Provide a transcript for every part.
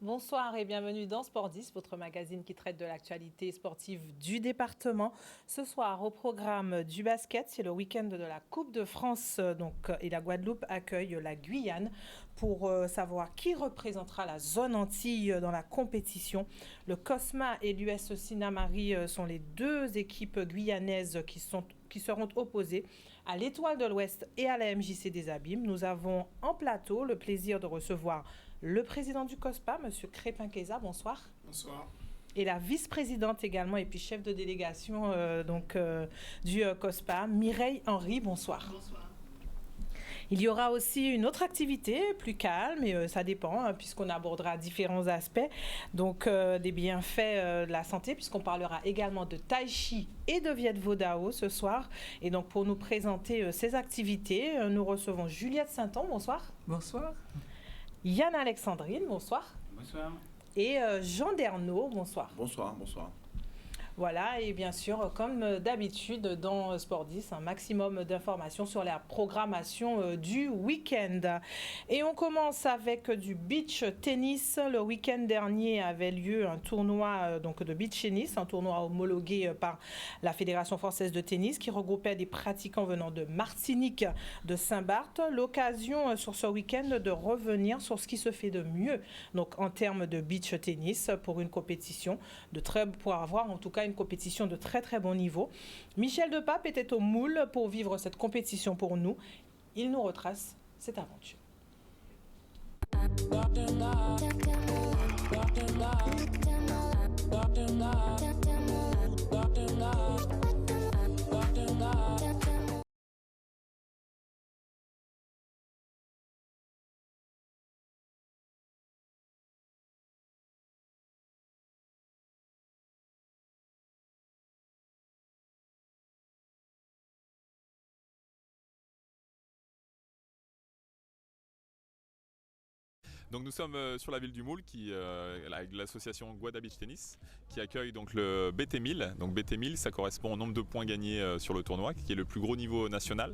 Bonsoir et bienvenue dans Sport 10, votre magazine qui traite de l'actualité sportive du département. Ce soir, au programme du basket, c'est le week-end de la Coupe de France et la Guadeloupe accueille la Guyane pour savoir qui représentera la zone Antilles dans la compétition. Le COSMA et l'US Sinamari sont les deux équipes guyanaises qui seront opposées à l'Étoile de l'Ouest et à la MJC des Abîmes. Nous avons en plateau le plaisir de recevoir le président du COSPA, M. Crépin-Keza, bonsoir. Bonsoir. Et la vice-présidente également, et puis chef de délégation du COSPA, Mireille Henry, bonsoir. Bonsoir. Il y aura aussi une autre activité plus calme, et ça dépend, puisqu'on abordera différents aspects, donc des bienfaits de la santé, puisqu'on parlera également de Tai Chi et de Viet Vo Dao ce soir. Et donc pour nous présenter ces activités, nous recevons Juliette Sainton, bonsoir. Bonsoir. Yann Alexandrine, bonsoir. Bonsoir. Et Jean Dernaud, bonsoir. Bonsoir, bonsoir. Voilà, et bien sûr, comme d'habitude dans Sport 10, un maximum d'informations sur la programmation du week-end. Et on commence avec du beach tennis. Le week-end dernier avait lieu un tournoi de beach tennis, un tournoi homologué par la Fédération française de tennis qui regroupait des pratiquants venant de Martinique, de Saint-Barth. L'occasion sur ce week-end de revenir sur ce qui se fait de mieux donc en termes de beach tennis pour une compétition pour avoir en tout cas une compétition de très très bon niveau. Michel Depape était au moule pour vivre cette compétition pour nous. Il nous retrace cette aventure. Donc nous sommes sur la ville du Moule avec l'association Guada Beach Tennis qui accueille donc le BT1000. Donc BT1000 ça correspond au nombre de points gagnés sur le tournoi qui est le plus gros niveau national.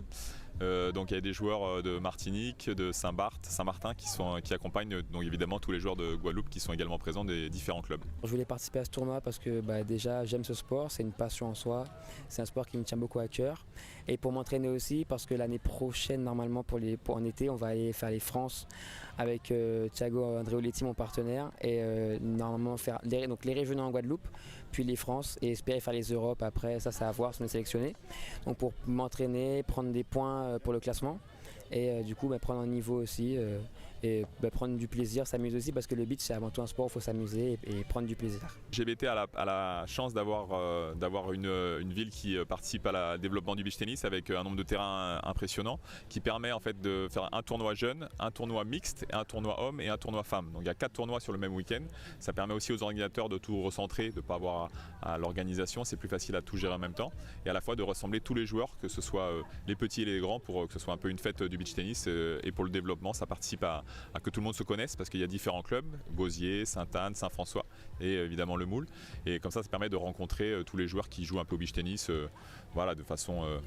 Donc il y a des joueurs de Martinique, de Saint-Martin qui accompagnent donc évidemment tous les joueurs de Guadeloupe qui sont également présents des différents clubs. Je voulais participer à ce tournoi parce que déjà j'aime ce sport, c'est une passion en soi, c'est un sport qui me tient beaucoup à cœur. Et pour m'entraîner aussi parce que l'année prochaine normalement pour en été on va aller faire les France avec Thiago Andréoletti mon partenaire et normalement faire les régionaux en Guadeloupe puis les France et espérer faire les Europes après, ça à voir si on est sélectionné. Donc pour m'entraîner, prendre des points pour le classement et du coup prendre un niveau aussi et prendre du plaisir, s'amuser aussi parce que le beach c'est avant tout un sport où il faut s'amuser et prendre du plaisir. GBT a la chance d'avoir une ville qui participe à le développement du beach tennis avec un nombre de terrains impressionnant qui permet en fait de faire un tournoi jeune, un tournoi mixte, un tournoi homme et un tournoi femme. Donc il y a 4 tournois sur le même week-end. Ça permet aussi aux organisateurs de tout recentrer, de ne pas avoir à l'organisation, c'est plus facile à tout gérer en même temps et à la fois de rassembler tous les joueurs, que ce soit les petits et les grands pour que ce soit un peu une fête du beach tennis et pour le développement ça participe à que tout le monde se connaisse parce qu'il y a différents clubs, Gosier, Sainte-Anne, Saint-François et évidemment le Moule. Et comme ça permet de rencontrer tous les joueurs qui jouent un peu au beach tennis de façon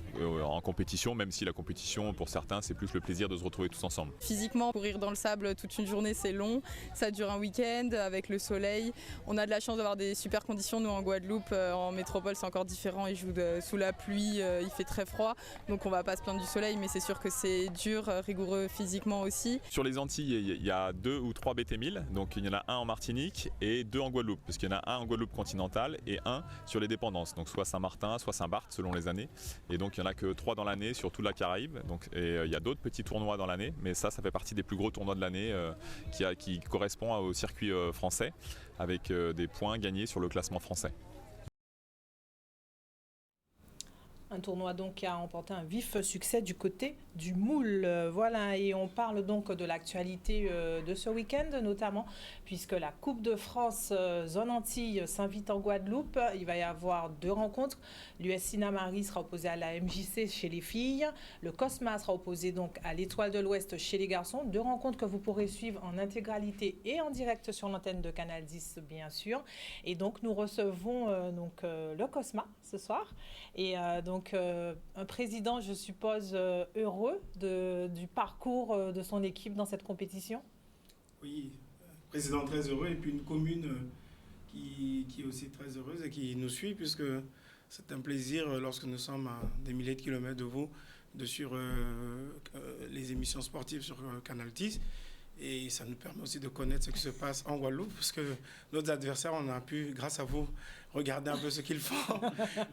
en compétition, même si la compétition pour certains c'est plus le plaisir de se retrouver tous ensemble. Physiquement, courir dans le sable toute une journée c'est long, ça dure un week-end avec le soleil. On a de la chance d'avoir des super conditions, nous en Guadeloupe, en métropole c'est encore différent, ils jouent sous la pluie, il fait très froid, donc on va pas se plaindre du soleil mais c'est sûr que c'est dur, rigoureux physiquement aussi. Sur les Antilles, il y a 2 ou 3 BT1000, donc il y en a un en Martinique et 2 en Guadeloupe, parce qu'il y en a un en Guadeloupe continentale et un sur les dépendances, donc soit Saint-Martin, soit Saint-Barth selon les années. Et donc il n'y en a que 3 dans l'année sur toute la Caraïbe, et il y a d'autres petits tournois dans l'année, mais ça fait partie des plus gros tournois de l'année qui correspond au circuit français, avec des points gagnés sur le classement français. Un tournoi donc qui a remporté un vif succès du côté du Moule. Voilà, et on parle donc de l'actualité de ce week-end notamment, puisque la Coupe de France Zone Antilles s'invite en Guadeloupe. Il va y avoir 2 rencontres. L'US Sinamari sera opposé à la MJC chez les filles. Le Cosma sera opposé donc à l'Étoile de l'Ouest chez les garçons. 2 rencontres que vous pourrez suivre en intégralité et en direct sur l'antenne de Canal 10, bien sûr. Et donc, nous recevons le Cosma ce soir. Et donc, un président, je suppose, heureux du parcours de son équipe dans cette compétition. Oui, président très heureux et puis une commune qui est aussi très heureuse et qui nous suit puisque c'est un plaisir lorsque nous sommes à des milliers de kilomètres de vous de suivre les émissions sportives sur Canal 10. Et ça nous permet aussi de connaître ce qui se passe en Guadeloupe, parce que nos adversaires, on a pu, grâce à vous, regarder un peu ce qu'ils font.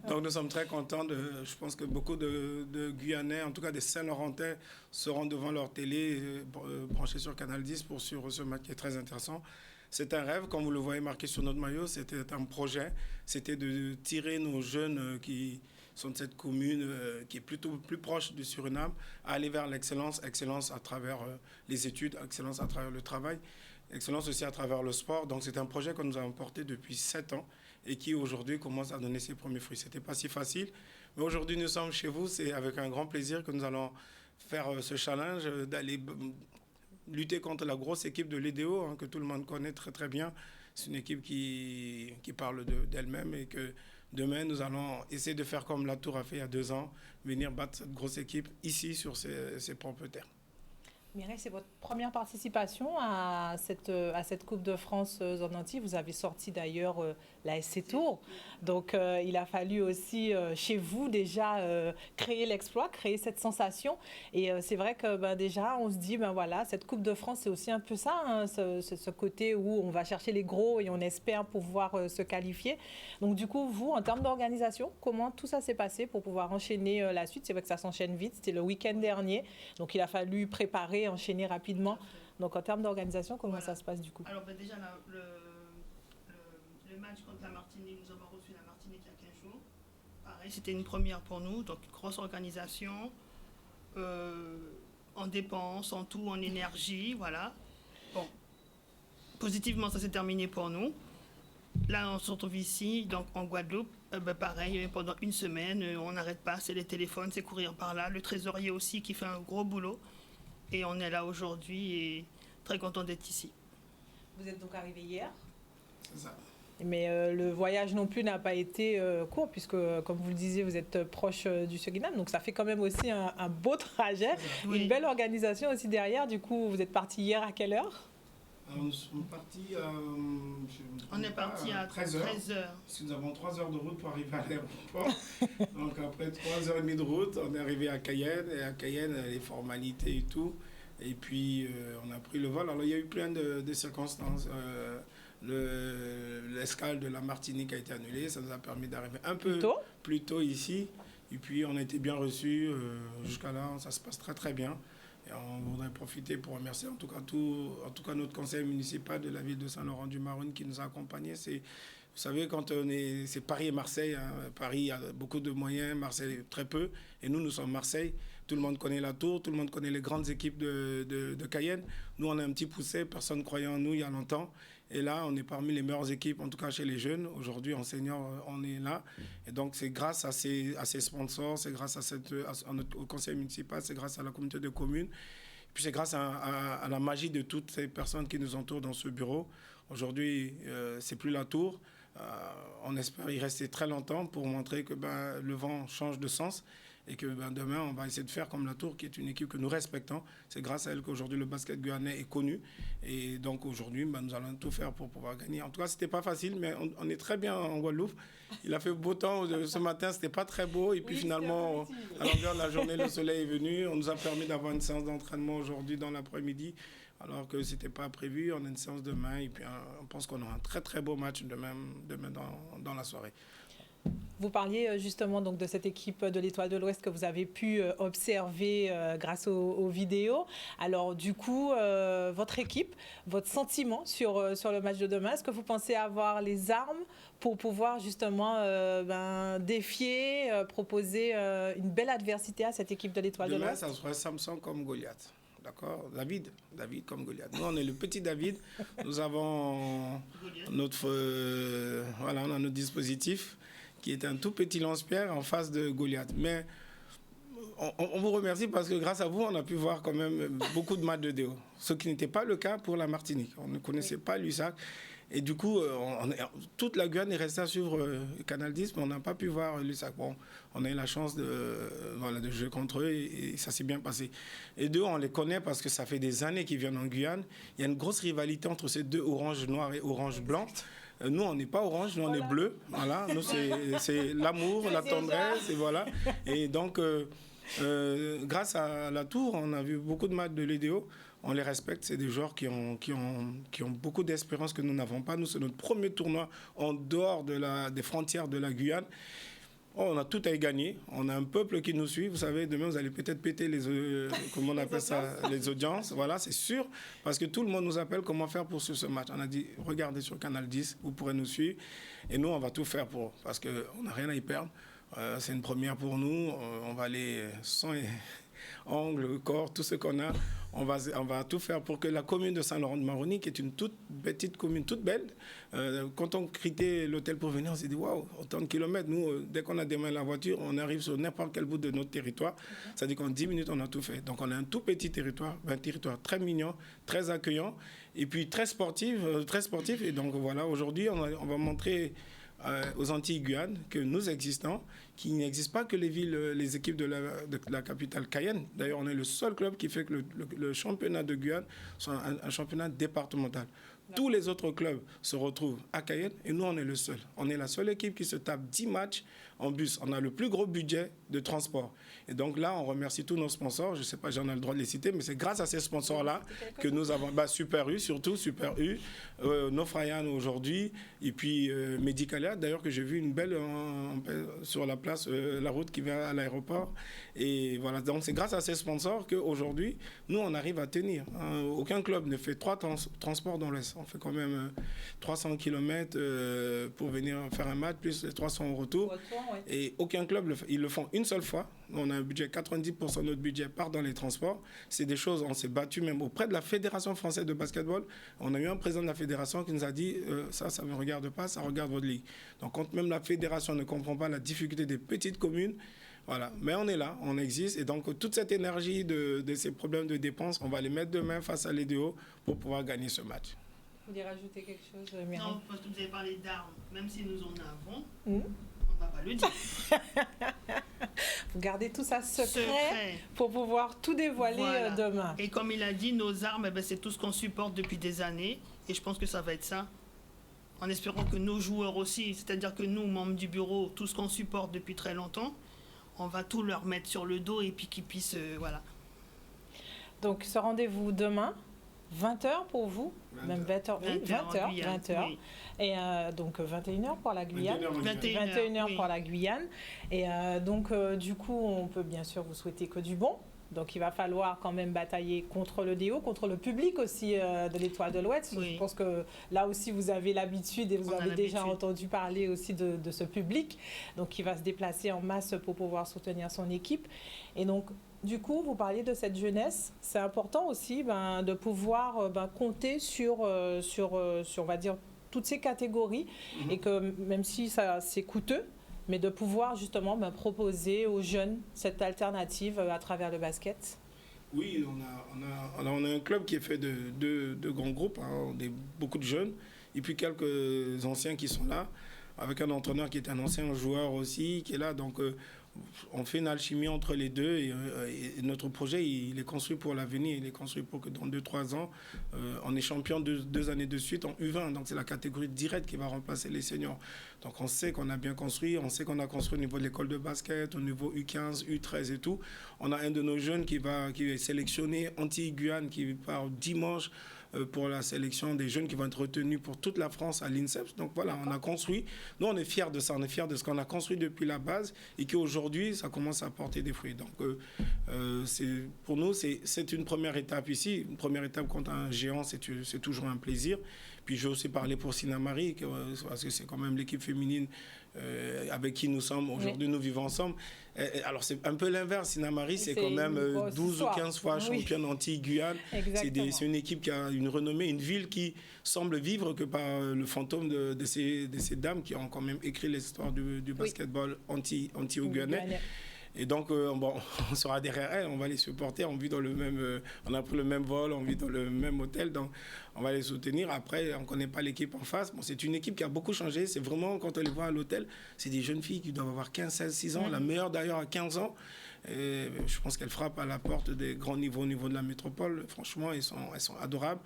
Donc nous sommes très contents. Je pense que beaucoup de Guyanais, en tout cas des Saint-Laurentais, seront devant leur télé branchés sur Canal 10 pour suivre ce match qui est très intéressant. C'est un rêve, comme vous le voyez marqué sur notre maillot, c'était un projet. C'était de tirer nos jeunes qui sont de cette commune qui est plutôt plus proche du Suriname, à aller vers l'excellence, excellence à travers les études, excellence à travers le travail, excellence aussi à travers le sport. Donc c'est un projet que nous avons porté depuis 7 ans et qui aujourd'hui commence à donner ses premiers fruits. C'était pas si facile, mais aujourd'hui nous sommes chez vous, c'est avec un grand plaisir que nous allons faire ce challenge d'aller lutter contre la grosse équipe de l'EDO, que tout le monde connaît très très bien. C'est une équipe qui parle d'elle-même et que demain, nous allons essayer de faire comme la Tour a fait il y a 2 ans, venir battre cette grosse équipe ici sur ses propres terres. Mireille, c'est votre première participation à cette Coupe de France Zone Antilles. Vous avez sorti d'ailleurs la SC Tour. Donc, il a fallu aussi, chez vous, déjà créer l'exploit, créer cette sensation. Et c'est vrai que déjà, on se dit, voilà, cette Coupe de France, c'est aussi un peu ça, hein, ce côté où on va chercher les gros et on espère pouvoir se qualifier. Donc, du coup, vous, en termes d'organisation, comment tout ça s'est passé pour pouvoir enchaîner la suite? C'est vrai que ça s'enchaîne vite. C'était le week-end dernier. Donc, il a fallu préparer, enchaîner rapidement. Donc, en termes d'organisation, comment ça se passe du coup? Alors, déjà, le match contre la Martinique, nous avons reçu la Martinique il y a 15 jours. Pareil, c'était une première pour nous. Donc, grosse organisation, en dépenses, en tout, en énergie, voilà. Bon, positivement, ça s'est terminé pour nous. Là, on se retrouve ici, donc en Guadeloupe. Pareil, pendant une semaine, on n'arrête pas. C'est les téléphones, c'est courir par là. Le trésorier aussi qui fait un gros boulot. Et on est là aujourd'hui et très content d'être ici. Vous êtes donc arrivé hier? C'est ça. Mais le voyage non plus n'a pas été court, puisque, comme vous le disiez, vous êtes proche du Suriname. Donc, ça fait quand même aussi un beau trajet. Oui. Une belle organisation aussi derrière. Du coup, vous êtes parti hier à quelle heure? Nous sommes partis on est parti à 13h. Parce que nous avons 3 heures de route pour arriver à l'aéroport. Donc après 3h30 de route, on est arrivé à Cayenne. Et à Cayenne, les formalités et tout. Et puis on a pris le vol. Alors il y a eu plein de circonstances. L'escale de la Martinique a été annulée. Ça nous a permis d'arriver un peu plus tôt ici. Et puis on a été bien reçus. Jusqu'à là, ça se passe très très bien. Et on voudrait profiter pour remercier en tout cas notre conseil municipal de la ville de Saint-Laurent-du-Maroni qui nous a accompagnés. Vous savez, quand c'est Paris et Marseille, hein, Paris a beaucoup de moyens, Marseille très peu. Et nous sommes Marseille. Tout le monde connaît la Tour, tout le monde connaît les grandes équipes de Cayenne. Nous, on a un petit poussé, personne ne croyait en nous il y a longtemps. Et là, on est parmi les meilleures équipes, en tout cas chez les jeunes. Aujourd'hui, en senior, on est là. Et donc, c'est grâce à ces sponsors, c'est grâce au conseil municipal, c'est grâce à la communauté de communes. Puis c'est grâce à la magie de toutes ces personnes qui nous entourent dans ce bureau. Aujourd'hui, c'est plus la Tour. On espère y rester très longtemps pour montrer que le vent change de sens. Et que demain, on va essayer de faire comme la Tour, qui est une équipe que nous respectons. C'est grâce à elle qu'aujourd'hui, le basket guyanais est connu. Et donc, aujourd'hui, nous allons tout faire pour pouvoir gagner. En tout cas, ce n'était pas facile, mais on est très bien en Guadeloupe. Il a fait beau temps. Ce matin, ce n'était pas très beau. Et puis, finalement, à longueur de la journée, le soleil est venu. On nous a permis d'avoir une séance d'entraînement aujourd'hui dans l'après-midi, alors que ce n'était pas prévu. On a une séance demain. Et puis, on pense qu'on aura un très, très beau match demain dans la soirée. Vous parliez justement donc de cette équipe de l'Étoile de l'Ouest que vous avez pu observer grâce aux vidéos. Alors du coup, votre équipe, votre sentiment sur le match de demain, est-ce que vous pensez avoir les armes pour pouvoir justement défier, proposer une belle adversité à cette équipe de l'Étoile de Demain, l'Ouest? ça sera Samson comme Goliath. D'accord, David comme Goliath. Nous, on est le petit David. Nous avons notre on a notre dispositif qui est un tout petit lance-pierre en face de Goliath. Mais on vous remercie parce que grâce à vous, on a pu voir quand même beaucoup de matchs de DO. Ce qui n'était pas le cas pour la Martinique. On ne connaissait pas l'USAC. Et du coup, toute la Guyane est restée à suivre Canal 10, mais on n'a pas pu voir l'USAC. Bon, on a eu la chance de jouer contre eux et ça s'est bien passé. Et deux, on les connaît parce que ça fait des années qu'ils viennent en Guyane. Il y a une grosse rivalité entre ces deux, orange noir et orange blanc. Nous, on n'est pas orange, nous, on est bleu. Voilà, nous, c'est l'amour, la tendresse, et voilà. Et donc, grâce à la Tour, on a vu beaucoup de matchs de l'EDO. On les respecte, c'est des joueurs qui ont beaucoup d'espérance que nous n'avons pas. Nous, c'est notre premier tournoi en dehors des frontières de la Guyane. Oh, on a tout à y gagner. On a un peuple qui nous suit. Vous savez, demain, vous allez peut-être péter comment on appelle ça, les audiences. Voilà, c'est sûr. Parce que tout le monde nous appelle comment faire pour suivre ce match. On a dit, regardez sur Canal 10, vous pourrez nous suivre. Et nous, on va tout faire parce qu'on n'a rien à y perdre. C'est une première pour nous. On va aller sans angle, corps, tout ce qu'on a. On va tout faire pour que la commune de Saint-Laurent-de-Maroni, qui est une toute petite commune, toute belle, quand on quittait l'hôtel pour venir, on s'est dit, waouh, autant de kilomètres. Nous, dès qu'on a démarré la voiture, on arrive sur n'importe quel bout de notre territoire. Ça dit qu'en 10 minutes, on a tout fait. Donc, on a un tout petit territoire, un territoire très mignon, très accueillant, et puis très sportif. Et donc, voilà, aujourd'hui, on va montrer aux Antilles-Guyane que nous existons, qu'il n'existe pas que les équipes de la capitale Cayenne. D'ailleurs, on est le seul club qui fait que le championnat de Guyane soit un championnat départemental. Tous les autres clubs se retrouvent à Cayenne et nous, on est le seul. On est la seule équipe qui se tape 10 matchs en bus. On a le plus gros budget de transport. Et donc là, on remercie tous nos sponsors. Je ne sais pas, j'en ai le droit de les citer, mais c'est grâce à ces sponsors-là que nous avons... Super U, surtout, Super U, Nofrayan aujourd'hui, et puis Medicalia, d'ailleurs, que j'ai vu une belle sur la place, la route qui va à l'aéroport. Et voilà, donc c'est grâce à ces sponsors qu'aujourd'hui, nous, on arrive à tenir. Aucun club ne fait 3 transports dans l'Est. On fait quand même 300 km pour venir faire un match, plus les 300 au retour. Et aucun club, ils le font une seule fois. On a un budget, 90% de notre budget part dans les transports. C'est des choses, on s'est battu même auprès de la Fédération française de basketball. On a eu un président de la fédération qui nous a dit ça ne me regarde pas, ça regarde votre ligue. Donc quand même la fédération ne comprend pas la difficulté des petites communes, voilà. Mais on est là, on existe. Et donc toute cette énergie de ces problèmes de dépenses, on va les mettre demain face à l'EDO pour pouvoir gagner ce match. Vous voulez rajouter quelque chose, Myriam? Non, parce que vous avez parlé d'armes, même si nous en avons. On ne va pas le dire. Vous gardez tout ça secret pour pouvoir tout dévoiler demain. Et comme il a dit, nos armes, c'est tout ce qu'on supporte depuis des années. Et je pense que ça va être ça. En espérant que nos joueurs aussi, c'est-à-dire que nous, membres du bureau, tout ce qu'on supporte depuis très longtemps, on va tout leur mettre sur le dos et puis qu'ils puissent... voilà. Donc ce rendez-vous demain, 20h pour vous, 20 même 20h, oui, 20h. Oui. Et donc 21h pour la Guyane. 21h pour la Guyane. Et donc du coup, on peut bien sûr vous souhaiter que du bon. Donc il va falloir quand même batailler contre le DO, contre le public aussi de l'Étoile de l'Ouest. Oui. Je pense que là aussi vous avez l'habitude et vous avez déjà entendu parler aussi de ce public. Donc il va se déplacer en masse pour pouvoir soutenir son équipe. Et donc du coup, vous parliez de cette jeunesse. C'est important aussi de pouvoir compter sur, on va dire, toutes ces catégories. Et que même si c'est coûteux, mais de pouvoir justement proposer aux jeunes cette alternative à travers le basket. Oui, on a un club qui est fait de grands groupes, beaucoup de jeunes, et puis quelques anciens qui sont là, avec un entraîneur qui est un ancien joueur aussi, qui est là. Donc, on fait une alchimie entre les deux et notre projet, il est construit pour l'avenir. Il est construit pour que dans 2-3 ans, on est champion 2 années de suite en U20. Donc, c'est la catégorie directe qui va remplacer les seniors. Donc, on sait qu'on a bien construit. On sait qu'on a construit au niveau de l'école de basket, au niveau U15, U13 et tout. On a un de nos jeunes qui est sélectionné Antilles-Guyane, qui part dimanche pour la sélection des jeunes qui vont être retenus pour toute la France à l'INSEP. Donc voilà, on a construit. Nous, on est fiers de ça. On est fiers de ce qu'on a construit depuis la base et qu'aujourd'hui, ça commence à porter des fruits. Donc pour nous, c'est une première étape ici. Une première étape contre un géant, c'est toujours un plaisir. Puis je vais aussi parler pour Sinamari, parce que c'est quand même l'équipe féminine avec qui nous sommes aujourd'hui, nous vivons ensemble. Alors c'est un peu l'inverse, Sinamari, c'est quand même 12 ou 15 fois championne Antilles-Guyane. C'est une équipe qui a une renommée, une ville qui semble vivre que par le fantôme de ces dames qui ont quand même écrit l'histoire du basketball anti-guyanais. Et donc, on sera derrière elles, on va les supporter, on vit dans le même, on a pris le même vol, on vit dans le même hôtel, donc on va les soutenir. Après, on ne connaît pas l'équipe en face. Bon, c'est une équipe qui a beaucoup changé. C'est vraiment, quand on les voit à l'hôtel, c'est des jeunes filles qui doivent avoir 15, 16, 6 ans. La meilleure d'ailleurs à 15 ans. Et je pense qu'elles frappent à la porte des grands niveaux au niveau de la métropole. Franchement, elles sont adorables.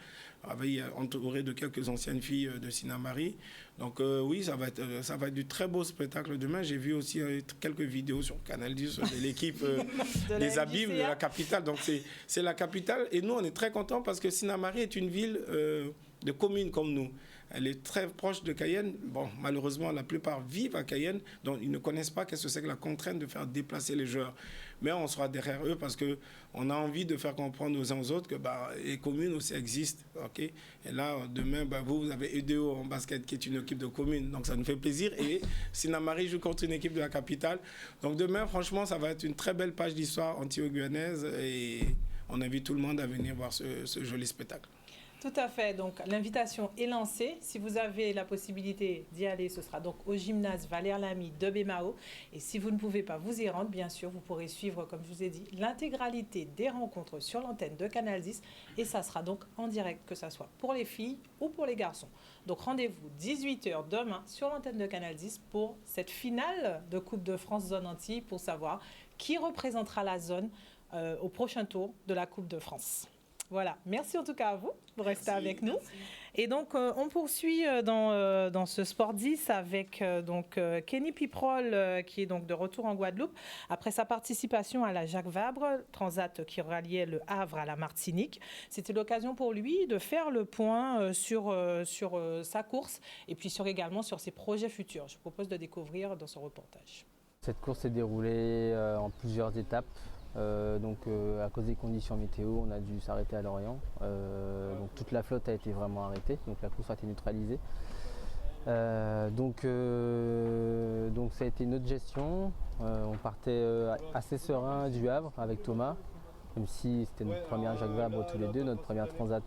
Entourées de quelques anciennes filles de Sinamari. Donc oui, ça va être du très beau spectacle demain. J'ai vu aussi quelques vidéos sur Canal 10 de l'équipe des Abîmes de la capitale. Donc c'est la capitale. Et nous, on est très contents parce que Sinamari est une ville de communes comme nous. Elle est très proche de Cayenne. Bon, malheureusement, la plupart vivent à Cayenne, donc ils ne connaissent pas qu'est-ce que c'est que la contrainte de faire déplacer les joueurs. Mais on sera derrière eux parce qu'on a envie de faire comprendre aux uns aux autres que les communes aussi existent. Okay? Et là, demain, vous avez EDO en basket, qui est une équipe de communes. Donc ça nous fait plaisir. Et Sinamari joue contre une équipe de la capitale. Donc demain, franchement, ça va être une très belle page d'histoire antio-guyanaise. Et on invite tout le monde à venir voir ce joli spectacle. Tout à fait. Donc, l'invitation est lancée. Si vous avez la possibilité d'y aller, ce sera donc au gymnase Valère Lamy de Bémao. Et si vous ne pouvez pas vous y rendre, bien sûr, vous pourrez suivre, comme je vous ai dit, l'intégralité des rencontres sur l'antenne de Canal 10. Et ça sera donc en direct, que ce soit pour les filles ou pour les garçons. Donc, rendez-vous 18h demain sur l'antenne de Canal 10 pour cette finale de Coupe de France Zone Antilles pour savoir qui représentera la zone au prochain tour de la Coupe de France. Voilà, merci en tout cas à vous de rester avec nous. Et donc, on poursuit dans ce Sport 10 avec Kenny Piprol qui est donc de retour en Guadeloupe après sa participation à la Jacques Vabre, transat qui reliait le Havre à la Martinique. C'était l'occasion pour lui de faire le point sur sa course et puis également sur ses projets futurs. Je vous propose de découvrir dans ce reportage. Cette course s'est déroulée en plusieurs étapes. À cause des conditions météo, on a dû s'arrêter à Lorient. Donc toute la flotte a été vraiment arrêtée, donc la course a été neutralisée. Donc ça a été notre gestion. On partait assez serein du Havre avec Thomas, même si c'était notre première Jacques Vabre tous les deux, notre première transat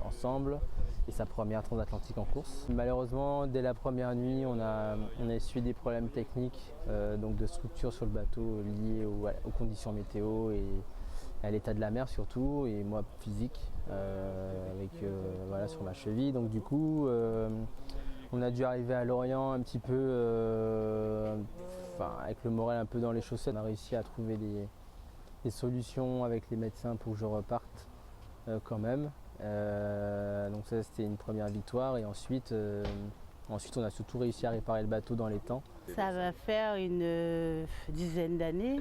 ensemble et sa première transatlantique en course. Malheureusement, dès la première nuit, on a essuyé des problèmes techniques, donc de structure sur le bateau liés aux conditions météo et à l'état de la mer surtout, et moi physique, sur ma cheville. Donc du coup, on a dû arriver à Lorient un petit peu, avec le moral un peu dans les chaussettes. On a réussi à trouver des solutions avec les médecins pour que je reparte quand même. Donc ça, c'était une première victoire, et ensuite on a surtout réussi à réparer le bateau dans les temps. Ça va faire une dizaine d'années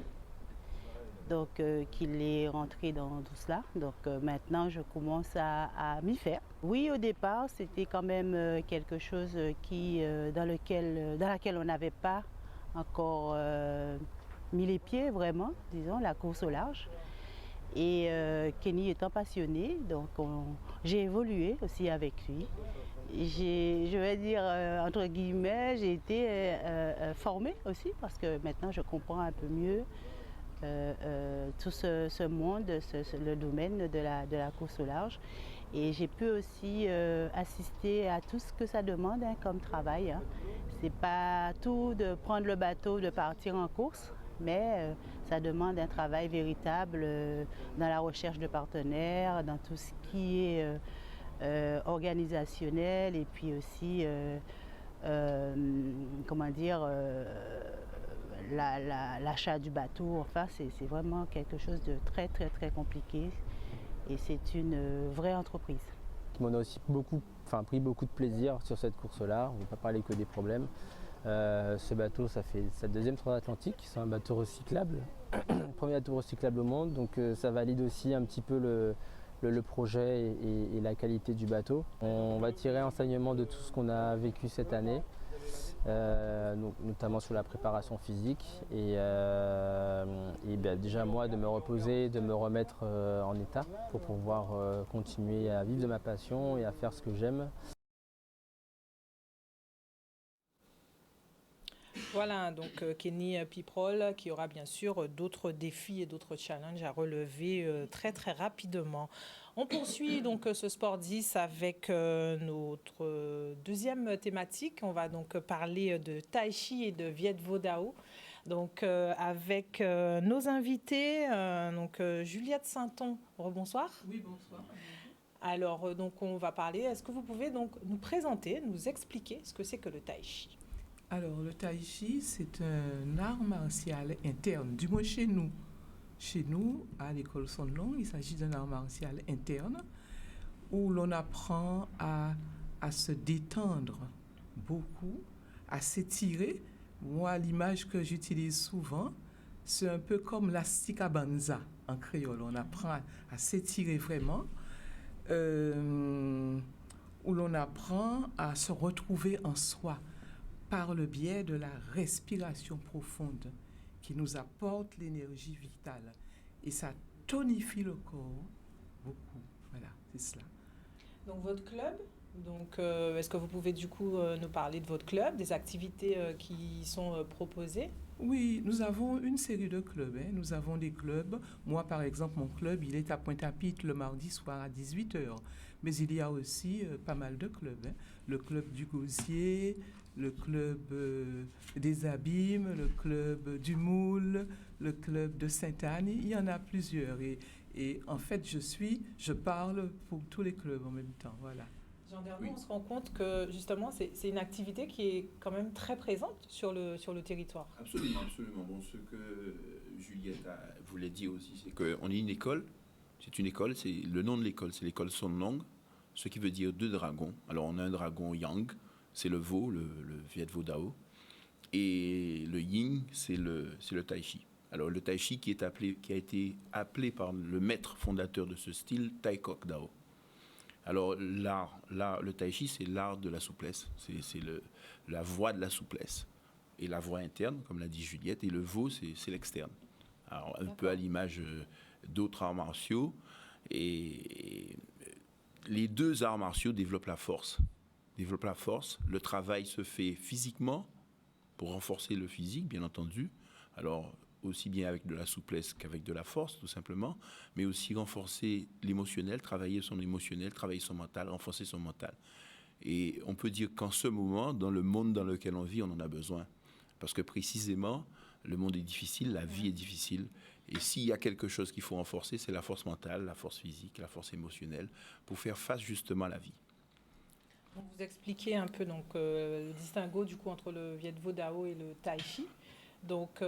qu'il est rentré dans tout cela. Donc maintenant je commence à m'y faire. Oui, au départ c'était quand même quelque chose dans laquelle on n'avait pas encore mis les pieds vraiment, disons, la course au large. Et Kenny étant passionné, donc j'ai évolué aussi avec lui. Je vais dire, entre guillemets, j'ai été formée aussi, parce que maintenant je comprends un peu mieux tout ce monde, le domaine de la course au large. Et j'ai pu aussi assister à tout ce que ça demande comme travail. C'est pas tout de prendre le bateau, de partir en course, mais ça demande un travail véritable dans la recherche de partenaires, dans tout ce qui est organisationnel, et puis aussi l'achat du bateau. Enfin, c'est vraiment quelque chose de très très très compliqué, et c'est une vraie entreprise. On a aussi pris beaucoup de plaisir sur cette course-là. On ne va pas parler que des problèmes. Ce bateau, ça fait sa deuxième transatlantique, c'est un bateau recyclable, le premier bateau recyclable au monde, donc ça valide aussi un petit peu le projet et la qualité du bateau. On va tirer enseignement de tout ce qu'on a vécu cette année, notamment sur la préparation physique et déjà moi de me reposer, de me remettre en état pour pouvoir continuer à vivre de ma passion et à faire ce que j'aime. Voilà, donc Kenny Piprol qui aura bien sûr d'autres défis et d'autres challenges à relever très très rapidement. On poursuit donc ce Sport 10 avec notre deuxième thématique. On va donc parler de Tai Chi et de Viet Vo Dao. Donc avec nos invités, Juliette Sainton, rebonsoir. Oui, bonsoir. Alors donc on va parler, est-ce que vous pouvez donc nous présenter, nous expliquer ce que c'est que le Tai Chi? Alors, le Tai Chi, c'est un art martial interne, du moins chez nous. Chez nous, à l'école Sonlong, il s'agit d'un art martial interne où l'on apprend à se détendre beaucoup, à s'étirer. Moi, l'image que j'utilise souvent, c'est un peu comme la sikabanza en créole. On apprend à s'étirer vraiment, où l'on apprend à se retrouver en soi, par le biais de la respiration profonde qui nous apporte l'énergie vitale. Et ça tonifie le corps beaucoup. Voilà, c'est cela. Donc votre club, est-ce que vous pouvez du coup nous parler de votre club, des activités qui sont proposées? Oui, nous avons une série de clubs. Nous avons des clubs. Moi, par exemple, mon club, il est à Pointe-à-Pitre le mardi soir à 18h. Mais il y a aussi pas mal de clubs. Le club du Gosier, le club des Abîmes, le club du Moule, le club de Sainte-Anne. Il y en a plusieurs. Et en fait, je parle pour tous les clubs en même temps. Voilà. Jean Dermont, on se rend compte que justement, c'est une activité qui est quand même très présente sur le territoire. Absolument, absolument. Bon, ce que Juliette voulait dire aussi, c'est qu'on est une école. C'est une école, le nom de l'école, c'est l'école Sonlong, ce qui veut dire deux dragons. Alors, on a un dragon yang, c'est le veau, le Viet Vo Dao. Et le yin, c'est le Tai Chi. Alors, le Tai Chi qui a été appelé par le maître fondateur de ce style, Tai Kok Dao. Alors, le Tai Chi, c'est l'art de la souplesse. C'est la voie de la souplesse. Et la voie interne, comme l'a dit Juliette, et le veau, c'est l'externe. Alors, un peu à l'image d'autres arts martiaux. Et les deux arts martiaux développent la force. Le travail se fait physiquement, pour renforcer le physique, bien entendu. Alors, aussi bien avec de la souplesse qu'avec de la force, tout simplement, mais aussi renforcer l'émotionnel, travailler son émotionnel, travailler son mental, renforcer son mental. Et on peut dire qu'en ce moment, dans le monde dans lequel on vit, on en a besoin. Parce que précisément, le monde est difficile, la vie est difficile. Et s'il y a quelque chose qu'il faut renforcer, c'est la force mentale, la force physique, la force émotionnelle, pour faire face justement à la vie. Donc vous expliquez un peu le distinguo du coup entre le Viet Vo Dao et le Tai Chi. Donc,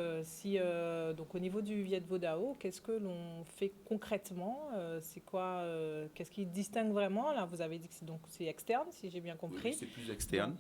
donc au niveau du Viet Vo Dao, qu'est-ce que l'on fait concrètement? C'est quoi qu'est-ce qui distingue vraiment? Là, vous avez dit que c'est externe, si j'ai bien compris. Oui, c'est plus externe.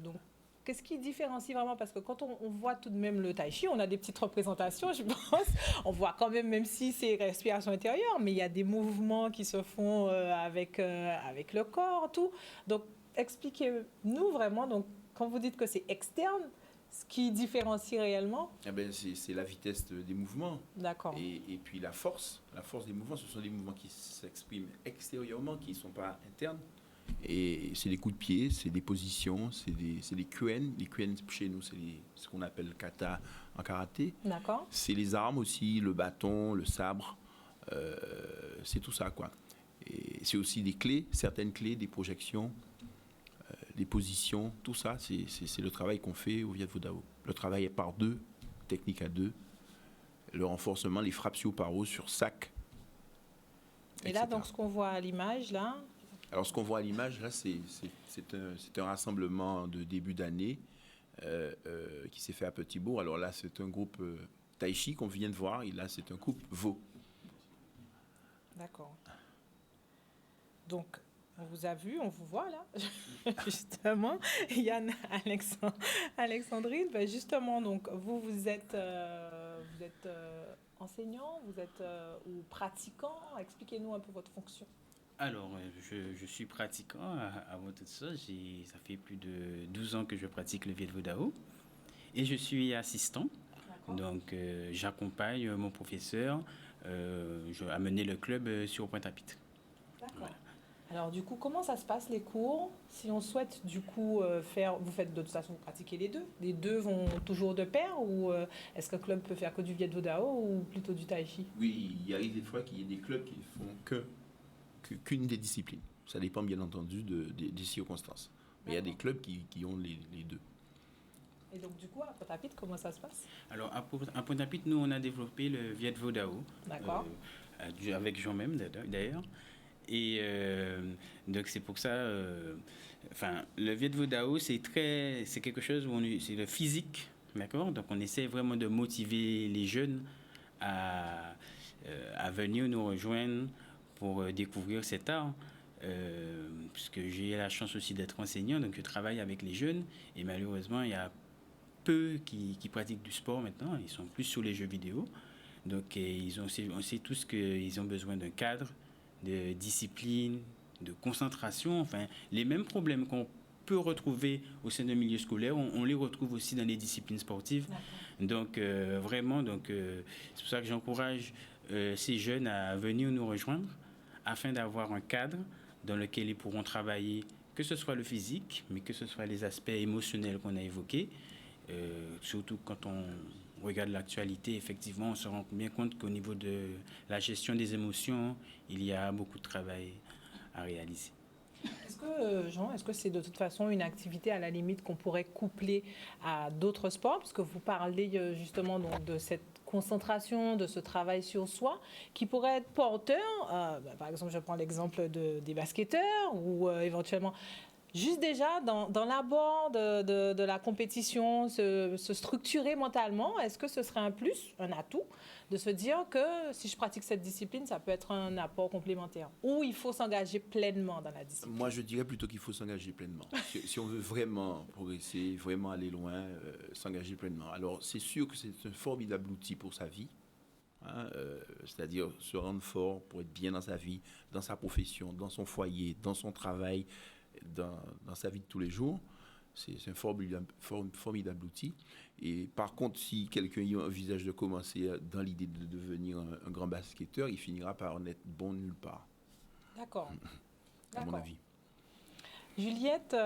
Donc qu'est-ce qui différencie vraiment? Parce que quand on voit tout de même le Tai Chi, on a des petites représentations, je pense. On voit quand même si c'est respiration intérieure, mais il y a des mouvements qui se font avec le corps, tout. Donc, expliquez-nous vraiment, donc, quand vous dites que c'est externe, ce qui différencie réellement? C'est la vitesse des mouvements. D'accord. Et puis la force des mouvements, ce sont des mouvements qui s'expriment extérieurement, qui ne sont pas internes. Et c'est des coups de pied, c'est des positions, c'est des kuen. Les kuen, chez nous, c'est ce qu'on appelle kata en karaté. D'accord. C'est les armes aussi, le bâton, le sabre. C'est tout ça, quoi. Et c'est aussi des clés, certaines clés, des projections, des positions. Tout ça, c'est le travail qu'on fait au Viet Vo Dao. Le travail est par deux, technique à deux. Le renforcement, les frappes par eau sur sac. Et là, donc, ce qu'on voit à l'image, là... Alors, ce qu'on voit à l'image, là, c'est un rassemblement de début d'année qui s'est fait à Petit-Bourg. Alors là, c'est un groupe Tai Chi qu'on vient de voir. Et là, c'est un couple Vo. D'accord. Donc, on vous a vu, on vous voit là, justement. Yann, Alexandrine, justement, donc vous êtes enseignant, vous êtes ou pratiquant. Expliquez-nous un peu votre fonction. Alors, je suis pratiquant avant tout ça. Ça fait plus de 12 ans que je pratique le Viet Vo Dao et je suis assistant. Donc, j'accompagne mon professeur à mener le club sur Pointe-à-Pitre. D'accord. Voilà. Alors, du coup, comment ça se passe les cours? Si on souhaite, du coup, vous faites de toute façon, vous pratiquez les deux. Les deux vont toujours de pair ou est-ce qu'un club peut faire que du Viet Vo Dao ou plutôt du Tai Chi? Oui, il y a des fois qu'il y a des clubs qui font qu'une des disciplines. Ça dépend bien entendu des circonstances. Mais il y a des clubs qui ont les deux. Et donc du coup, à Pointe-à-Pitre, comment ça se passe? Alors à Pointe-à-Pitre, nous on a développé le Viet Vo Dao. D'accord. Avec Jean même d'ailleurs. Et donc c'est pour ça, le Viet Vo Dao c'est quelque chose où c'est le physique, d'accord. Donc on essaie vraiment de motiver les jeunes à venir nous rejoindre pour découvrir cet art, puisque j'ai la chance aussi d'être enseignant, donc je travaille avec les jeunes, et malheureusement, il y a peu qui pratiquent du sport maintenant, ils sont plus sur les jeux vidéo, donc on sait tous qu'ils ont besoin d'un cadre, de discipline, de concentration, enfin, les mêmes problèmes qu'on peut retrouver au sein d'un milieu scolaire, on les retrouve aussi dans les disciplines sportives. Donc, vraiment, c'est pour ça que j'encourage ces jeunes à venir nous rejoindre, afin d'avoir un cadre dans lequel ils pourront travailler, que ce soit le physique, mais que ce soit les aspects émotionnels qu'on a évoqués. Surtout quand on regarde l'actualité, effectivement, on se rend bien compte qu'au niveau de la gestion des émotions, il y a beaucoup de travail à réaliser. Est-ce que, Jean, est-ce que c'est de toute façon une activité à la limite qu'on pourrait coupler à d'autres sports? Parce que vous parlez justement donc, de cette concentration, de ce travail sur soi, qui pourrait être porteur. Par exemple, je prends l'exemple des basketteurs ou éventuellement juste déjà dans l'abord de la compétition, se structurer mentalement. Est-ce que ce serait un plus, un atout, de se dire que si je pratique cette discipline, ça peut être un apport complémentaire? Ou il faut s'engager pleinement dans la discipline? Moi, je dirais plutôt qu'il faut s'engager pleinement. Si on veut vraiment progresser, vraiment aller loin, s'engager pleinement. Alors, c'est sûr que c'est un formidable outil pour sa vie. C'est-à-dire se rendre fort pour être bien dans sa vie, dans sa profession, dans son foyer, dans son travail, dans sa vie de tous les jours. C'est un formidable outil. Et par contre, si quelqu'un envisage de commencer dans l'idée de devenir un grand basketteur, il finira par en être bon nulle part. D'accord. À mon avis. Juliette,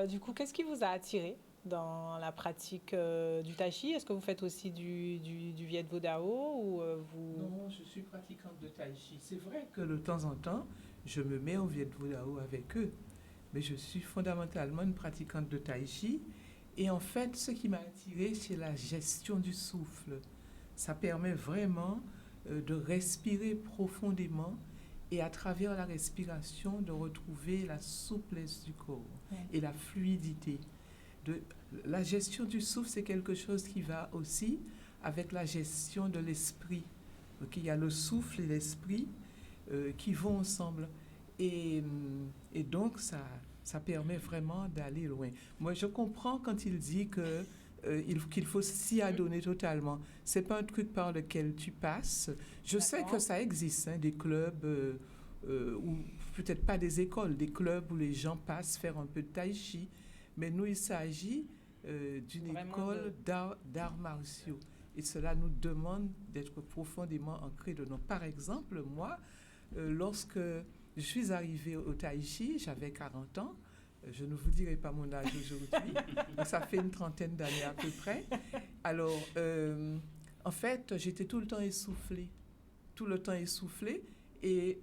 du coup, qu'est-ce qui vous a attiré dans la pratique du Tai Chi? Est-ce que vous faites aussi du Viet Vo Dao ou vous... Non, je suis pratiquante de Tai Chi. C'est vrai que de temps en temps, je me mets au Viet Vo Dao avec eux. Mais je suis fondamentalement une pratiquante de Tai Chi. Et en fait, ce qui m'a attirée, c'est la gestion du souffle. Ça permet vraiment de respirer profondément et à travers la respiration, de retrouver la souplesse du corps et la fluidité. La gestion du souffle, c'est quelque chose qui va aussi avec la gestion de l'esprit. Donc, il y a le souffle et l'esprit qui vont ensemble. Et donc, ça permet vraiment d'aller loin. Moi, je comprends quand il dit qu'il faut s'y adonner totalement. Ce n'est pas un truc par lequel tu passes. Je sais que ça existe, des clubs, ou peut-être pas des écoles, des clubs où les gens passent faire un peu de tai chi. Mais nous, il s'agit d'une école d'arts martiaux. Et cela nous demande d'être profondément ancrés dedans. Par exemple, moi, lorsque je suis arrivée au Tai Chi, j'avais 40 ans. Je ne vous dirai pas mon âge aujourd'hui. Ça fait une trentaine d'années à peu près. Alors, en fait, j'étais tout le temps essoufflée. Tout le temps essoufflée. Et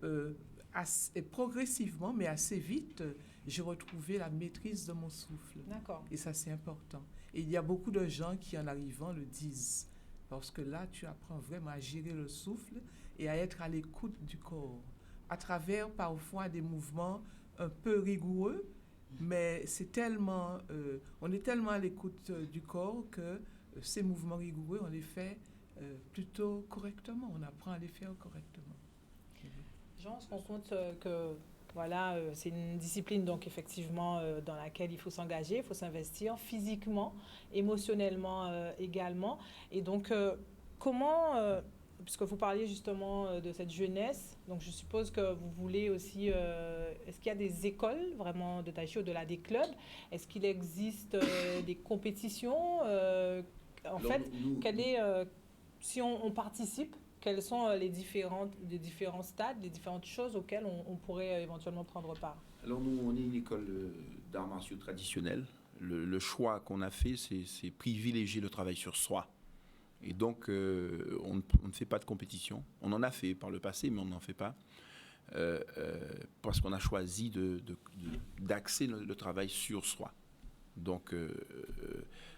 progressivement, mais assez vite, j'ai retrouvé la maîtrise de mon souffle. D'accord. Et ça, c'est important. Et il y a beaucoup de gens qui, en arrivant, le disent. Parce que là, tu apprends vraiment à gérer le souffle et à être à l'écoute du corps. À travers, parfois, des mouvements un peu rigoureux, mais c'est tellement, on est tellement à l'écoute du corps que ces mouvements rigoureux, on les fait plutôt correctement. On apprend à les faire correctement. Jean, on se rend compte que voilà, c'est une discipline donc effectivement dans laquelle il faut s'engager, il faut s'investir physiquement, émotionnellement également. Et donc, comment puisque vous parliez justement de cette jeunesse, donc je suppose que vous voulez aussi, est-ce qu'il y a des écoles vraiment de tai chi, au-delà des clubs? Est-ce qu'il existe des compétitions? En fait, si on participe, quels sont les différents stades, les différentes choses auxquelles on pourrait éventuellement prendre part? Alors nous, on est une école d'arts martiaux traditionnels. Le choix qu'on a fait, c'est privilégier le travail sur soi. Et donc, on ne fait pas de compétition. On en a fait par le passé, mais on n'en fait pas. Parce qu'on a choisi d'axer le travail sur soi. Donc,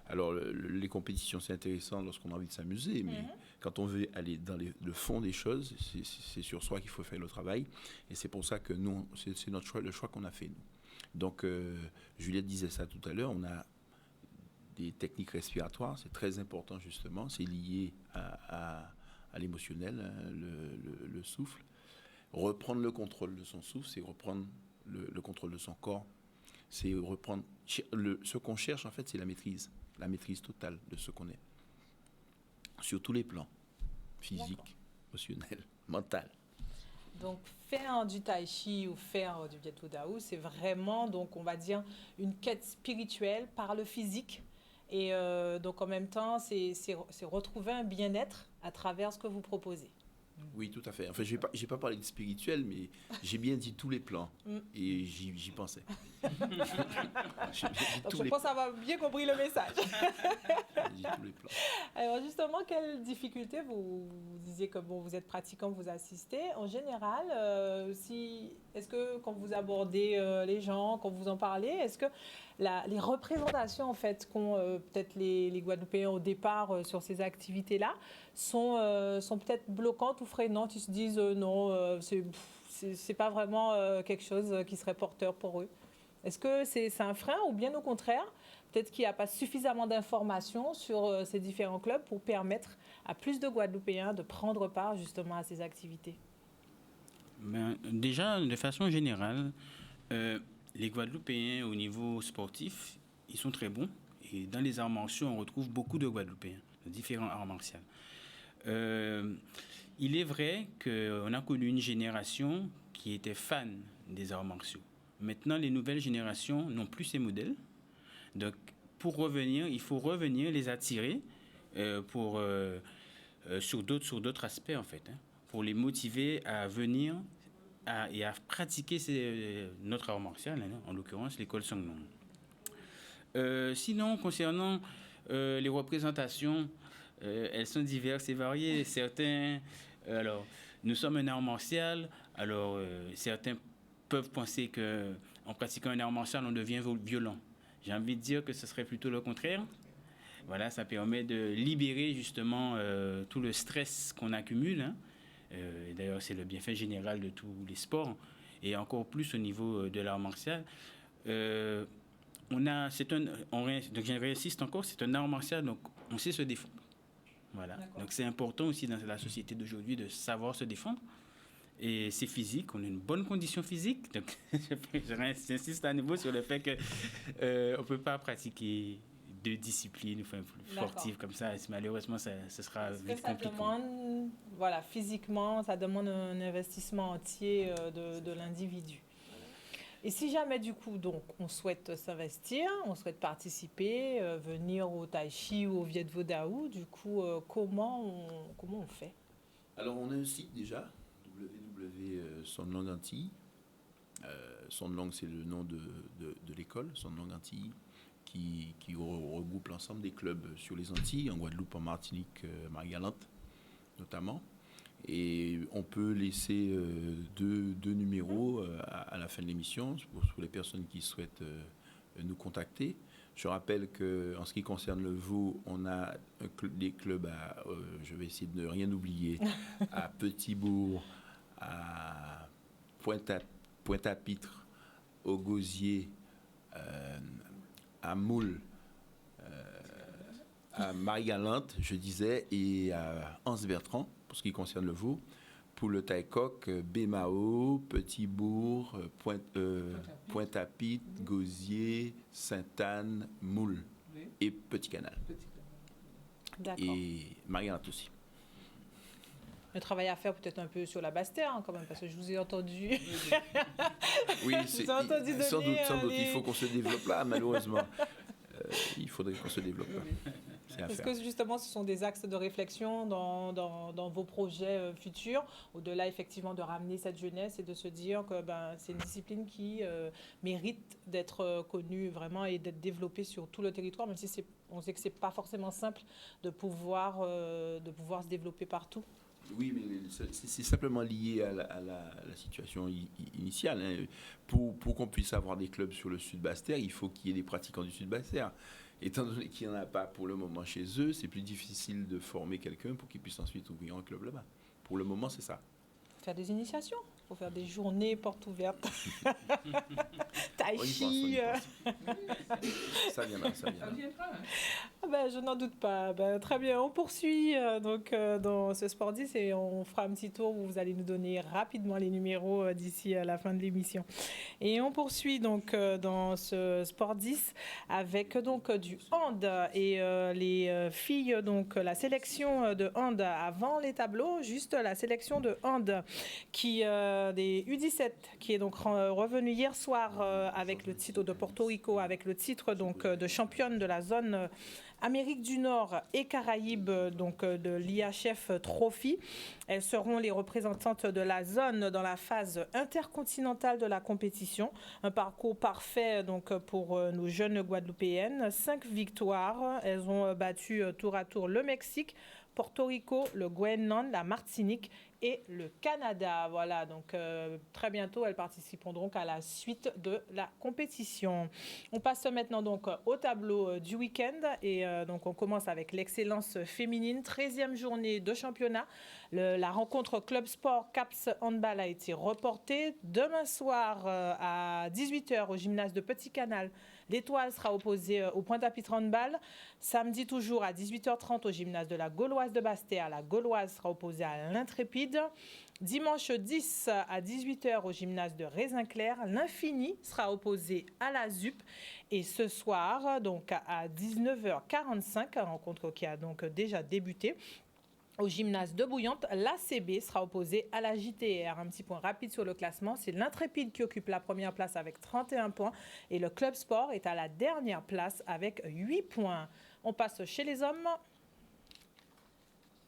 alors, les compétitions, c'est intéressant lorsqu'on a envie de s'amuser, mais quand on veut aller dans le fond des choses, c'est sur soi qu'il faut faire le travail. Et c'est pour ça que nous, c'est le choix qu'on a fait, nous. Donc, Juliette disait ça tout à l'heure, on a des techniques respiratoires, c'est très important justement, c'est lié à l'émotionnel, hein, le souffle. Reprendre le contrôle de son souffle, c'est reprendre le contrôle de son corps. C'est reprendre... ce qu'on cherche, en fait, c'est la maîtrise totale de ce qu'on est. Sur tous les plans, physique, émotionnel, mental. Donc, faire du tai chi ou faire du Viet Vo Dao, c'est vraiment, donc, on va dire, une quête spirituelle par le physique. Et donc, en même temps, c'est retrouver un bien-être à travers ce que vous proposez. Oui, tout à fait. Enfin, je n'ai pas parlé de spirituel, mais j'ai bien dit tous les plans. Et j'y pensais. Donc, je pense avoir bien compris le message. J'ai dit tous les plans. Alors, justement, quelles difficultés vous disiez que bon, vous êtes pratiquant, vous assistez. En général, est-ce que quand vous abordez les gens, quand vous en parlez, est-ce que les représentations en fait qu'ont peut-être les Guadeloupéens au départ sur ces activités-là sont peut-être bloquantes ou freinantes? Ils se disent non, c'est pas vraiment quelque chose qui serait porteur pour eux. Est-ce que c'est un frein ou bien au contraire, peut-être qu'il n'y a pas suffisamment d'informations sur ces différents clubs pour permettre à plus de Guadeloupéens de prendre part justement à ces activités? Déjà, de façon générale, les Guadeloupéens au niveau sportif, ils sont très bons. Et dans les arts martiaux, on retrouve beaucoup de Guadeloupéens, de différents arts martiaux. Il est vrai qu'on a connu une génération qui était fan des arts martiaux. Maintenant, les nouvelles générations n'ont plus ces modèles. Donc, pour revenir, il faut revenir les attirer sur d'autres aspects, en fait, hein, pour les motiver à venir et à pratiquer notre art martial, hein, en l'occurrence l'école Songnong. Sinon, concernant les représentations, elles sont diverses et variées. Alors, nous sommes un art martial, alors certains peuvent penser qu'en pratiquant un art martial, on devient violent. J'ai envie de dire que ce serait plutôt le contraire. Voilà, ça permet de libérer justement tout le stress qu'on accumule, hein. D'ailleurs, c'est le bienfait général de tous les sports, et encore plus au niveau de l'art martial. Donc je réinsiste encore, c'est un art martial, donc on sait se défendre. Voilà. Donc c'est important aussi dans la société d'aujourd'hui de savoir se défendre. Et c'est physique, on a une bonne condition physique. Donc j'insiste à nouveau sur le fait qu'on ne peut pas pratiquer de disciplines sportives comme ça. Malheureusement, ce sera vite compliqué. Voilà, physiquement, ça demande un investissement entier de l'individu. Et si jamais, du coup, donc, on souhaite s'investir, on souhaite participer, venir au tai chi ou au Viet Vo Dao, du coup, comment on fait? Alors, on a un site déjà, www.sonlong Antilles. Sonlong, c'est le nom de l'école, Sonlong Antilles, qui regroupe l'ensemble des clubs sur les Antilles, en Guadeloupe, en Martinique, Marie-Galante notamment. Et on peut laisser deux numéros à la fin de l'émission pour les personnes qui souhaitent nous contacter. Je rappelle qu'en ce qui concerne le Vaud, on a des clubs je vais essayer de ne rien oublier, à Petit-Bourg, à Pointe-à-Pitre, au Gosier, à Moule, à Marie-Galante, je disais, et à Anse-Bertrand, pour ce qui concerne le Vaud. Pour le Taïkoc, Bémao, Petit-Bourg, Pointe-à-Pitre, Gosier, Sainte-Anne, Moule et Petit-Canal. D'accord. Et Marie-Galante aussi. Un travail à faire peut-être un peu sur la Basse-Terre, quand même, parce que je vous ai entendu. Oui, sans doute, il faut qu'on se développe là, malheureusement. Il faudrait qu'on se développe là. Est-ce que justement ce sont des axes de réflexion dans vos projets futurs, au-delà effectivement de ramener cette jeunesse et de se dire que c'est une discipline qui mérite d'être connue vraiment et d'être développée sur tout le territoire, même si on sait que c'est pas forcément simple de pouvoir se développer partout? Oui, mais c'est simplement lié à la situation initiale. Hein. Pour qu'on puisse avoir des clubs sur le Sud Basse-Terre, il faut qu'il y ait des pratiquants du Sud Basse-Terre. Étant donné qu'il n'y en a pas pour le moment chez eux, c'est plus difficile de former quelqu'un pour qu'il puisse ensuite ouvrir un club là-bas. Pour le moment, c'est ça. Faire des initiations, pour faire des journées portes ouvertes. Tai chi. Ça viendra. Je n'en doute pas. Très bien, on poursuit dans ce Sport 10 et on fera un petit tour où vous allez nous donner rapidement les numéros d'ici à la fin de l'émission. Et on poursuit donc dans ce Sport 10 avec du hand et les filles, donc la sélection de hand avant les tableaux, juste la sélection de hand des U17 qui est donc revenu hier soir avec le titre de Porto Rico, avec le titre donc de championne de la zone Amérique du Nord et Caraïbes, donc de l'IHF Trophy. Elles seront les représentantes de la zone dans la phase intercontinentale de la compétition. Un parcours parfait donc pour nos jeunes Guadeloupéennes. 5 victoires. Elles ont battu tour à tour le Mexique, Porto Rico, le Groenland, la Martinique et le Canada. Voilà, donc très bientôt, elles participeront donc à la suite de la compétition. On passe maintenant donc au tableau du week-end et donc on commence avec l'excellence féminine, 13e journée de championnat. La rencontre Club Sport Caps Handball a été reportée. Demain soir à 18h au gymnase de Petit Canal, l'Étoile sera opposée au Pointe-à-Pitre Handball. Samedi toujours à 18h30 au gymnase de la Gauloise de Basse-Terre, la Gauloise sera opposée à l'Intrépide. Dimanche 10 à 18h au gymnase de Raisin-Clair, l'Infini sera opposé à la ZUP. Et ce soir, donc à 19h45, rencontre qui a donc déjà débuté, au gymnase de Bouillante, l'ACB sera opposé à la JTR. Un petit point rapide sur le classement, c'est l'Intrépide qui occupe la première place avec 31 points et le Club Sport est à la dernière place avec 8 points. On passe chez les hommes.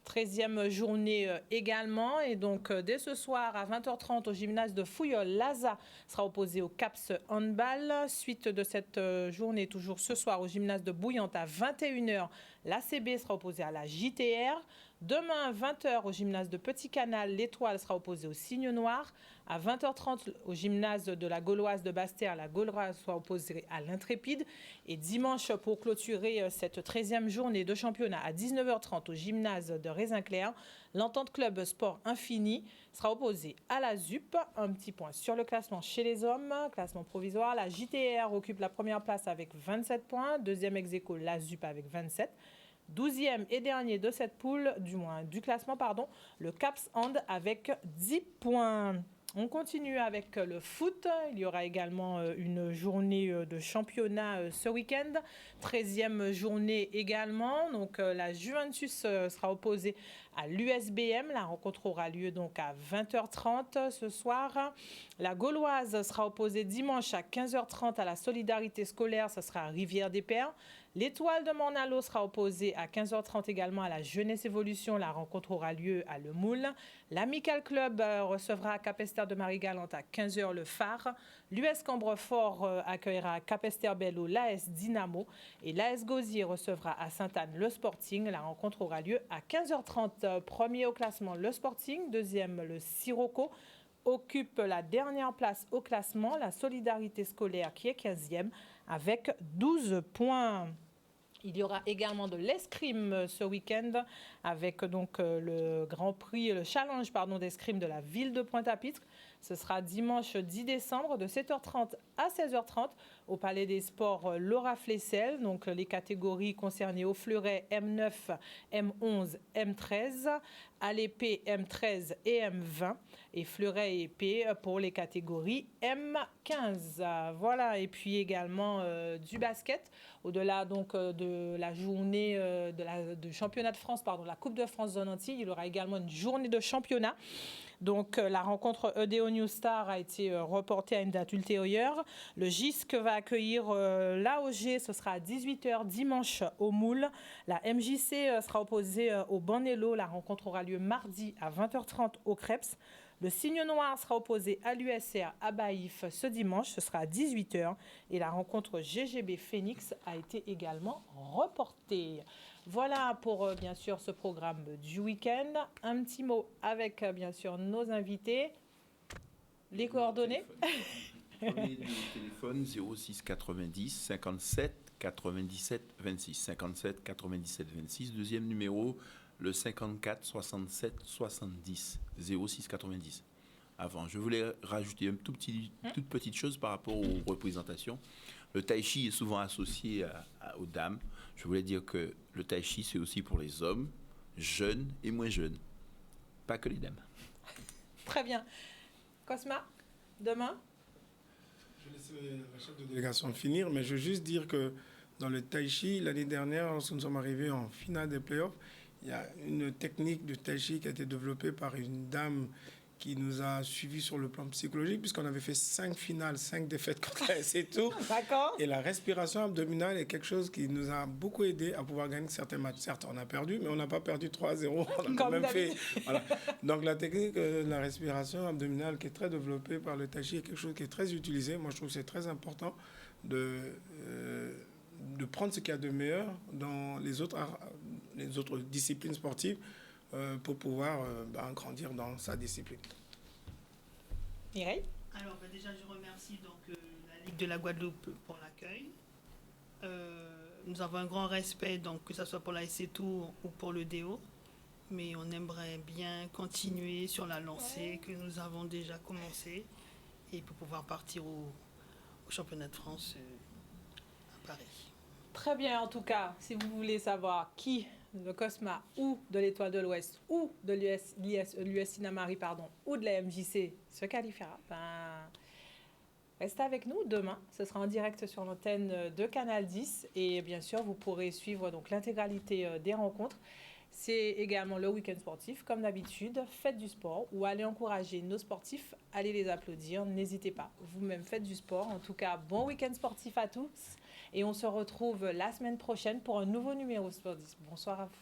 13e journée également. Et donc, dès ce soir, à 20h30, au gymnase de Fouillol, l'ASA sera opposé au CAPS Handball. Suite de cette journée, toujours ce soir, au gymnase de Bouillante, à 21h, l'ACB sera opposé à la JTR. Demain, 20h, au gymnase de Petit Canal, l'Étoile sera opposée au Cygne Noir. À 20h30, au gymnase de la Gauloise de Basse-Terre, la Gauloise sera opposée à l'Intrépide. Et dimanche, pour clôturer cette 13e journée de championnat, à 19h30, au gymnase de Raisin-Clair, l'Entente Club Sport Infini sera opposée à la ZUP. Un petit point sur le classement chez les hommes, classement provisoire. La JTR occupe la première place avec 27 points. Deuxième ex-aequo, la ZUP avec 27. 12e et dernier de cette poule, du classement, le CAPS Hand avec 10 points. On continue avec le foot. Il y aura également une journée de championnat ce week-end. 13e journée également. Donc la Juventus sera opposée à l'USBM. La rencontre aura lieu donc à 20h30 ce soir. La Gauloise sera opposée dimanche à 15h30 à la Solidarité scolaire. Ce sera à Rivière-des-Pères. L'Étoile de Mornalo sera opposée à 15h30 également à la Jeunesse Évolution. La rencontre aura lieu à Le Moule. L'Amical Club recevra à Capesterre de Marie-Galante à 15h le Phare. L'US Cambrefort accueillera à Capesterre-Bello l'AS Dynamo. Et l'AS Gauzier recevra à Sainte-Anne le Sporting. La rencontre aura lieu à 15h30. Premier au classement, le Sporting. Deuxième, le Sirocco occupe la dernière place au classement. La Solidarité scolaire qui est 15e avec 12 points. Il y aura également de l'escrime ce week-end avec donc le Grand Prix, le challenge d'escrime de la ville de Pointe-à-Pitre. Ce sera dimanche 10 décembre de 7h30 à 16h30 au Palais des Sports Laura Flessel. Donc les catégories concernées au fleuret M9, M11, M13, à l'épée M13 et M20 et fleuret et épée pour les catégories M15. Voilà, et puis également du basket. Au-delà donc de la journée du championnat de France, la Coupe de France Zone Antilles, il y aura également une journée de championnat. Donc la rencontre EDO New Star a été reportée à une date ultérieure. Le GISC va accueillir l'AOG, ce sera à 18h dimanche au Moule. La MJC sera opposée au Banello. La rencontre aura lieu mardi à 20h30 au Creps. Le Signe Noir sera opposé à l'USR à Baïf ce dimanche, ce sera à 18h. Et la rencontre GGB Phoenix a été également reportée. Voilà pour bien sûr ce programme du week-end. Un petit mot avec bien sûr nos invités. Les coordonnées. Premier téléphone 06 90 57 97 26. 57 97 26. Deuxième numéro le 54 67 70 06 90. Avant, je voulais rajouter toute petite chose par rapport aux représentations. Le tai chi est souvent associé aux dames. Je voulais dire que le tai chi, c'est aussi pour les hommes, jeunes et moins jeunes. Pas que les dames. Très bien. Cosma, demain? Je vais laisser la chef de délégation finir, mais je veux juste dire que dans le tai chi, l'année dernière, lorsque nous sommes arrivés en finale des playoffs, il y a une technique de tai chi qui a été développée par une dame qui nous a suivis sur le plan psychologique, puisqu'on avait fait 5 finales, 5 défaites contre la SC Tours. D'accord. Et la respiration abdominale est quelque chose qui nous a beaucoup aidé à pouvoir gagner certains matchs. Certes, on a perdu, mais on n'a pas perdu 3-0. On a même fait. Voilà. Donc la technique de la respiration abdominale qui est très développée par le tai chi est quelque chose qui est très utilisé. Moi, je trouve que c'est très important de prendre ce qu'il y a de meilleur dans les autres disciplines sportives pour pouvoir grandir dans sa discipline. Mireille? Alors déjà, je remercie la Ligue de la Guadeloupe pour l'accueil. Nous avons un grand respect, donc, que ce soit pour la SC Tours ou pour le DO, mais on aimerait bien continuer sur la lancée que nous avons déjà commencée et pour pouvoir partir au championnat de France à Paris. Très bien, en tout cas, si vous voulez savoir qui de Cosma ou de l'Étoile de l'Ouest ou de l'US Sinamari, ou de la MJC se qualifiera, restez avec nous demain. Ce sera en direct sur l'antenne de Canal 10 et bien sûr, vous pourrez suivre donc l'intégralité des rencontres. C'est également le week-end sportif, comme d'habitude. Faites du sport ou allez encourager nos sportifs, allez les applaudir. N'hésitez pas, vous-même faites du sport. En tout cas, bon week-end sportif à tous. Et on se retrouve la semaine prochaine pour un nouveau numéro Sport 10. Bonsoir à vous.